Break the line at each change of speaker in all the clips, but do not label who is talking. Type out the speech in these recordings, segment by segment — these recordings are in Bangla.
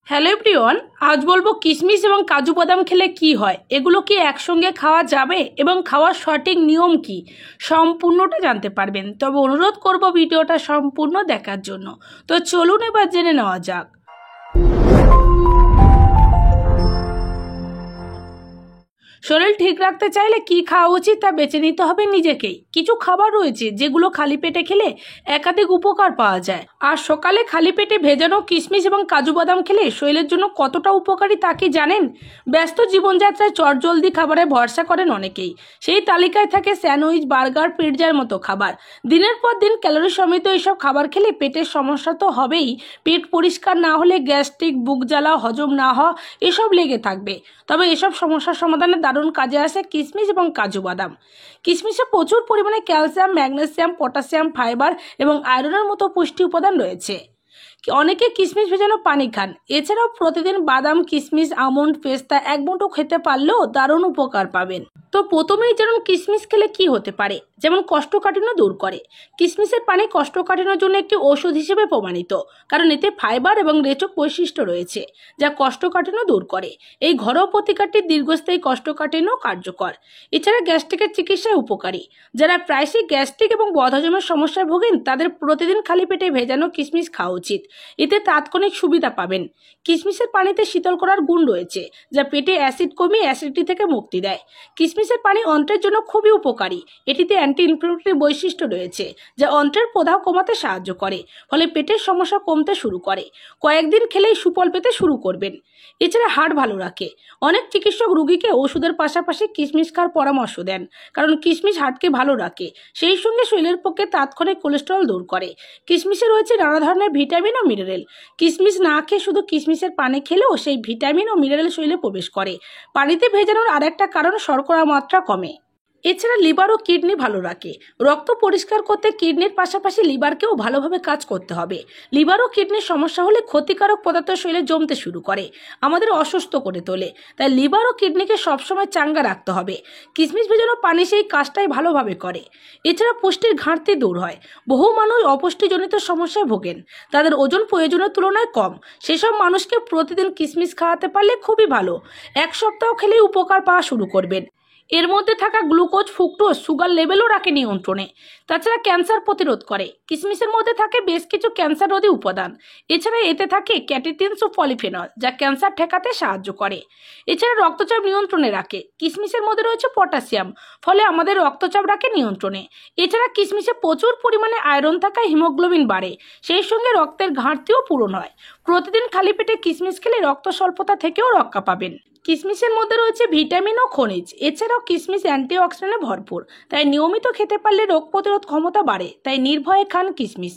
হ্যালো এভরিওয়ান, আজ বলবো কিশমিশ এবং কাজু বাদাম খেলে কি হয়, এগুলো কি একসঙ্গে খাওয়া যাবে এবং খাওয়ার সঠিক নিয়ম কি, সম্পূর্ণটা জানতে পারবেন। তবে অনুরোধ করব ভিডিওটা সম্পূর্ণ দেখার জন্য। তো চলুন এবার জেনে নেওয়া যাক। শরীর ঠিক রাখতে চাইলে কি খাওয়া উচিত তা বেছে নিতে হবে নিজেকেই। কিছু খাবার রয়েছে যেগুলো খালি পেটে খেলে একাধিক উপকার পাওয়া যায়। আর সকালে খালি পেটে ভেজানো কিশমিশ এবং কাজু বাদাম খেলে শরীরের জন্য কতটা উপকারী তা কি জানেন? ব্যস্ত জীবনযাত্রায় চটজলদি খাবারে ভরসা করেন অনেকেই। সেই তালিকায় থাকে স্যান্ডউইচ, বার্গার, পিৎজার মতো খাবার। দিনের পর দিন ক্যালোরি সমৃদ্ধ এইসব খাবার খেলে পেটের সমস্যা তো হবেই। পেট পরিষ্কার না হলে গ্যাস্ট্রিক, বুক জ্বালা, হজম না হওয়া এসব লেগে থাকবে। তবে এসব সমস্যার সমাধানে দারুণ কাজে আসে কিশমিশ এবং কাজু বাদাম। কিশমিশে প্রচুর পরিমাণে ক্যালসিয়াম, ম্যাগনেসিয়াম, পটাশিয়াম, ফাইবার এবং আয়রনের মতো পুষ্টি উপাদান রয়েছে। অনেকে কিশমিশ ভেজানো পানি খান। এছাড়াও প্রতিদিন বাদাম, কিশমিশ, আমন্ড, পেস্তা এক মুঠো খেতে পারলেও দারুণ উপকার পাবেন। তো প্রথমেই যেমন কিশমিশ খেলে কি হতে পারে, যেমন কোষ্ঠকাঠিন্য দূর করে। কিশমিশের পানি কোষ্ঠকাঠিন্যের জন্য একটি ওষুধ হিসেবে প্রমাণিত, কারণ এতে ফাইবার এবং রেচক বৈশিষ্ট্য রয়েছে যা কোষ্ঠকাঠিন্য দূর করে। এই ঘরোয়া প্রতিকারটি দীর্ঘস্থায়ী কোষ্ঠকাঠিন্য কার্যকর। এছাড়া গ্যাস্ট্রিকের চিকিৎসায় উপকারী। যারা প্রায়শই গ্যাস্ট্রিক এবং বদহজমের সমস্যায় ভোগেন তাদের প্রতিদিন খালি পেটে ভেজানো কিশমিশ খাওয়া উচিত। এতে তাৎক্ষণিক সুবিধা পাবেন। কিশমিশের পানিতে শীতল করার গুণ রয়েছে যা পেটে অ্যাসিড কমিয়ে অ্যাসিডিটি থেকে মুক্তি দেয়। কিশমিশের পানি অন্ত্রের জন্য খুবই উপকারী। এটিতে অ্যান্টি ইনফ্লামেটরি বৈশিষ্ট্য রয়েছে যা অন্ত্রের প্রদাহ কমাতে সাহায্য করে, ফলে পেটের সমস্যা কমতে শুরু করে। কয়েকদিন খেলেই সুফল পেতে শুরু করবেন। এছাড়া হাড় ভালো রাখে। অনেক চিকিৎসক রোগীকে ওষুধের পাশাপাশি কিশমিশ খাওয়ার পরামর্শ দেন, কারণ কিশমিশ হাড়কে ভালো রাখে, সেই সঙ্গে শরীরের পক্ষে তাৎক্ষণিক কোলেস্টেরল দূর করে। কিশমিশে রয়েছে নানা ধরনের ভিটামিন ও মিনারেল। কিশমিশ না খেয়ে শুধু কিশমিশের পানি খেলেও সেই ভিটামিন ও মিনারেল শরীরে প্রবেশ করে। পানিতে ভেজানোর আরেকটা কারণ শর্করা মাত্রা কমে। এছাড়া লিভার ও কিডনি ভালো রাখে। রক্ত পরিষ্কার করতে কিডনির পাশাপাশি লিভারকেও ভালোভাবে কাজ করতে হবে। লিভার ও কিডনির সমস্যা হলে ক্ষতিকারক পদার্থ শরীরে জমতে শুরু করে, আমাদের অসুস্থ করে তোলে। তাই লিভার ও কিডনিকে সবসময় চাঙ্গা রাখতে হবে। কিশমিশ ভেজানো পানি সেই কাজটাই ভালোভাবে করে। এছাড়া পুষ্টির ঘাটতি দূর হয়। বহু মানুষ অপুষ্টিজনিত সমস্যায় ভোগেন, তাদের ওজন প্রয়োজনের তুলনায় কম। সেসব মানুষকে প্রতিদিন কিশমিশ খাওয়াতে পারলে খুবই ভালো। এক সপ্তাহ খেলেই উপকার পাওয়া শুরু করবেন। এর মধ্যে থাকা গ্লুকোজ, ফ্রুক্টোজ সুগার লেভেলও রাখে নিয়ন্ত্রণে। তাছাড়া ক্যান্সার প্রতিরোধ করে। কিশমিশের মধ্যে থাকে বেশ কিছু ক্যান্সার রোধী উপাদান। এছাড়া এতে থাকে ক্যাটেকিনস ও পলিফেনল যা ক্যান্সার ঠেকাতে সাহায্য করে। এছাড়া রক্তচাপ নিয়ন্ত্রণে রাখে। কিশমিশের মধ্যে রয়েছে পটাশিয়াম, ফলে আমাদের রক্তচাপ রাখে নিয়ন্ত্রণে। এছাড়া কিশমিশে প্রচুর পরিমাণে আয়রন থাকায় হিমোগ্লোবিন বাড়ে, সেই সঙ্গে রক্তের ঘাটতিও পূরণ হয়। প্রতিদিন খালি পেটে কিশমিশ খেলে রক্ত স্বল্পতা থেকেও রক্ষা পাবেন। কিশমিশের মধ্যে রয়েছে ভিটামিন ও খনিজ। এছাড়াও কিশমিশ অ্যান্টিঅক্সিডেন্টে ভরপুর, তাই নিয়মিত খেতে পারলে রোগ প্রতিরোধ ক্ষমতা বাড়ে। তাই নির্ভয়ে খান কিশমিশ।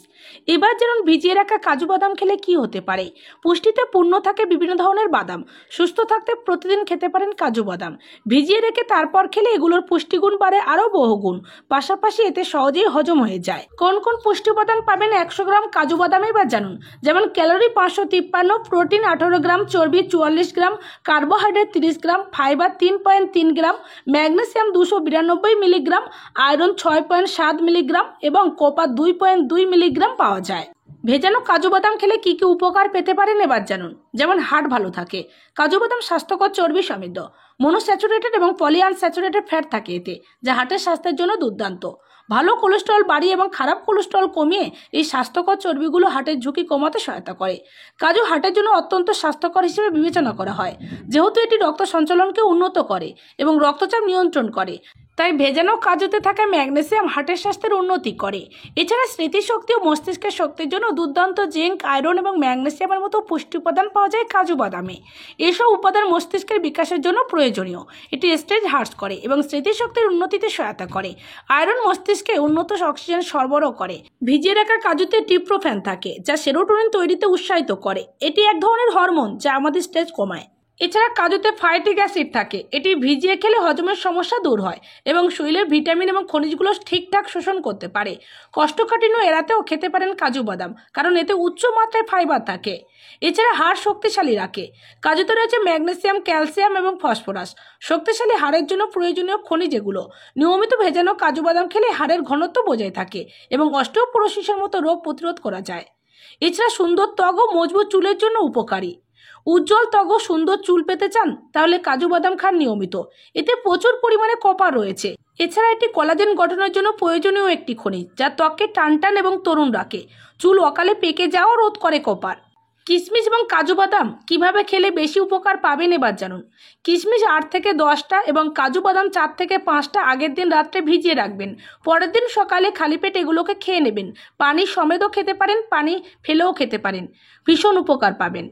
এবার যেমন ভিজিয়ে রাখা কাজু বাদাম খেলে কি হতে পারে। পুষ্টিতে পূর্ণ থাকে বিভিন্ন ধরনের বাদাম। সুস্থ থাকতে প্রতিদিন খেতে পারেন কাজু বাদাম। ভিজিয়ে রেখে তারপর খেলে এগুলোর পুষ্টিগুণ বাড়ে আরও বহুগুণ। পাশাপাশি এতে সহজেই হজম হয়ে যায়। কোন কোন পুষ্টি উপাদান পাবেন 100 গ্রাম কাজু বাদামে বা জানুন। যেমন ক্যালোরি 553, প্রোটিন 18 গ্রাম, চর্বি 44 গ্রাম, কার্বোহাইড্রেট 30 গ্রাম, ফাইবার 3.3 গ্রাম, ম্যাগনেসিয়াম 292 মিলিগ্রাম, আয়রন 6.7 মিলিগ্রাম এবং কপার 2.2 মিলিগ্রাম পাওয়া যায়। ভেজানো কাজু বাদাম খেলে কি কি উপকার পেতে পারেন এবার জানুন। যেমন হার্ট ভালো থাকে। কাজু বাদাম স্বাস্থ্যকর চর্বি সমৃদ্ধ। মনোস্যাচুরেটেড এবং পলিআনস্যাচুরেটেড ফ্যাট থাকে এতে, যা হার্টের স্বাস্থ্যের জন্য দুর্দান্ত। ভালো কোলেস্টেরল বাড়িয়ে এবং খারাপ কোলেস্টেরল কমিয়ে এই স্বাস্থ্যকর চর্বিগুলো হার্টের ঝুঁকি কমাতে সহায়তা করে। কাজু হার্টের জন্য অত্যন্ত স্বাস্থ্যকর হিসেবে বিবেচনা করা হয়, যেহেতু এটি রক্ত সঞ্চালনকে উন্নত করে এবং রক্তচাপ নিয়ন্ত্রণ করে। তাই ভেজানো কাজুতে থাকা ম্যাগনেসিয়াম হার্টের স্বাস্থ্যের উন্নতি করে। এছাড়া স্মৃতিশক্তি ও মস্তিষ্কের শক্তির জন্য দুর্দান্ত জিঙ্ক, আয়রন এবং ম্যাগনেসিয়ামের মতো পুষ্টি উপাদান পাওয়া যায় কাজু বাদামে। এসব উপাদান মস্তিষ্কের বিকাশের জন্য প্রয়োজনীয়। এটি স্ট্রেস হ্রাস করে এবং স্মৃতিশক্তির উন্নতিতে সহায়তা করে। আয়রন মস্তিষ্কে উন্নত অক্সিজেন সরবরাহ করে। ভিজিয়ে রাখা কাজুতে ট্রিপ্টোফ্যান থাকে, যা সেরোটোনিন তৈরিতে উৎসাহিত করে। এটি এক ধরনের হরমোন যা আমাদের স্ট্রেস কমায়। এছাড়া কাজুতে ফাইটিক অ্যাসিড থাকে। এটি ভিজিয়ে খেলে হজমের সমস্যা দূর হয় এবং শরীরের ভিটামিন এবং খনিজগুলো ঠিকঠাক শোষণ করতে পারে। কোষ্ঠকাঠিন্য এড়াতেও খেতে পারেন কাজু বাদাম, কারণ এতে উচ্চ মাত্রায় ফাইবার থাকে। এছাড়া হাড় শক্তিশালী রাখে। কাজুতে রয়েছে ম্যাগনেসিয়াম, ক্যালসিয়াম এবং ফসফরাস, শক্তিশালী হাড়ের জন্য প্রয়োজনীয় খনিজ। এগুলো নিয়মিত ভেজানো কাজু বাদাম খেলে হাড়ের ঘনত্ব বজায় থাকে এবং অস্টিওপোরোসিসের মতো রোগ প্রতিরোধ করা যায়। এছাড়া সুন্দর ত্বক ও মজবুত চুলের জন্য উপকারী। উজ্জ্বল ত্বক ও সুন্দর চুল পেতে চান তাহলে কাজু বাদাম খান নিয়মিত, এতে প্রচুর পরিমাণে কপার রয়েছে। এছাড়া এটি কোলাজেন গঠনের জন্য প্রয়োজনীয় একটি খনিজ, যা ত্বককে টানটান এবং তরুণ রাখে। চুল অকালে পেকে যাওয়া রোধ করে কপার। কিশমিশ এবং কাজু বাদাম কিভাবে খেলে বেশি উপকার পাবেন এবার জানুন। কিশমিশ 8 থেকে 10টা এবং কাজু বাদাম 4 থেকে 5টা আগের দিন রাত্রে ভিজিয়ে রাখবেন। পরের দিন সকালে খালি পেটে এগুলোকে খেয়ে নেবেন। পানি সমেতও খেতে পারেন, পানি ফেলেও খেতে পারেন, ভীষণ উপকার পাবেন।